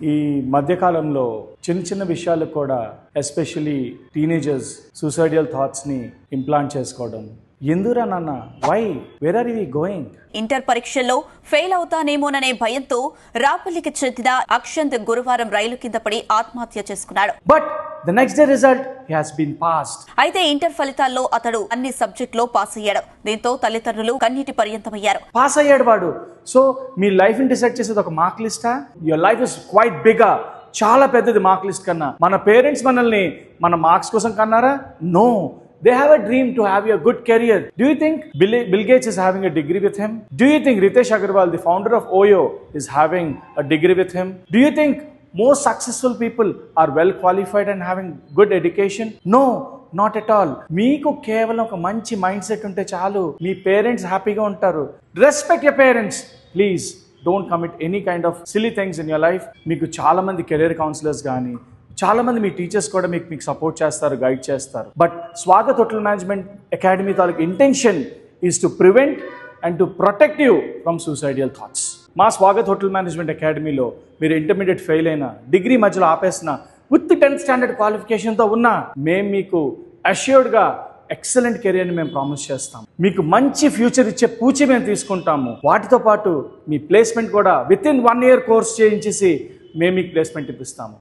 ఈ మధ్యకాలంలో చిన్న చిన్న విషయాలకు కూడా ఎస్పెషలీ టీనేజర్స్ సూసైడియల్ థాట్స్ని ఇంప్లాంట్ చేసుకోవడం. ఎందురా నాన్న, why, where are you going? Inter పరీక్షల్లో ఫెయిల్ అవుతానేమోననే భయంతో రాపల్లికి చెందిన అక్షంత్ గురువారం రైలు కింద పడి ఆత్మహత్య చేసుకున్నాడు. But the next day result he has been passed. అయితే ఇంటర్ ఫలితాల్లో అతడు అన్ని సబ్జెక్టులో పాస్ అయ్యాడు. దీంతో తల్లిదండ్రులు కన్నీటి పర్యంతమయ్యారు. పాస్ అయ్యాడు వాడు. సో మీ లైఫ్ ని డిసైడ్ చేసేది ఒక మార్క్ లిస్టా? Your life is quite bigger. చాలా పెద్దది మార్క్ లిస్ట్ కన్నా. మన పేరెంట్స్ మనల్ని మన మార్క్స్ కోసం కన్నారా? No. They have a dream to have a good career. Do you think Bill Gates is having a degree with him? Do you think Ritesh Agarwal, the founder of Oyo, is having a degree with him? Do you think most successful people are well qualified and having good education? No, not at all. మీకు కేవలం ఒక మంచి mind set ఉంటే చాలు. మీ parents హ్యాపీగా ఉంటారు. Respect your parents please. Don't commit any kind of silly things in your life. మీకు చాలా మంది కెరీర్ కౌన్సిలర్స్ కానీ చాలా మంది మీ టీచర్స్ కూడా మీకు సపోర్ట్ చేస్తారు, గైడ్ చేస్తారు. But Swagat hotel management academy తాలూకు intention is to prevent and to protect you from suicidal thoughts. మా స్వాగత్ హోటల్ మేనేజ్మెంట్ అకాడమీలో మీరు ఇంటర్మీడియట్ ఫెయిల్ అయినా, డిగ్రీ మధ్యలో ఆపేసిన, విత్ 10th స్టాండర్డ్ క్వాలిఫికేషన్తో ఉన్నా మేము మీకు అష్యూర్డ్గా ఎక్సలెంట్ కెరియర్ని మేము ప్రామిస్ చేస్తాం. మీకు మంచి ఫ్యూచర్ ఇచ్చే పూచి మేము తీసుకుంటాము. వాటితో పాటు మీ ప్లేస్మెంట్ కూడా విత్ ఇన్ 1 year కోర్స్ చేయించేసి మేము మీకు ప్లేస్మెంట్ ఇప్పిస్తాము.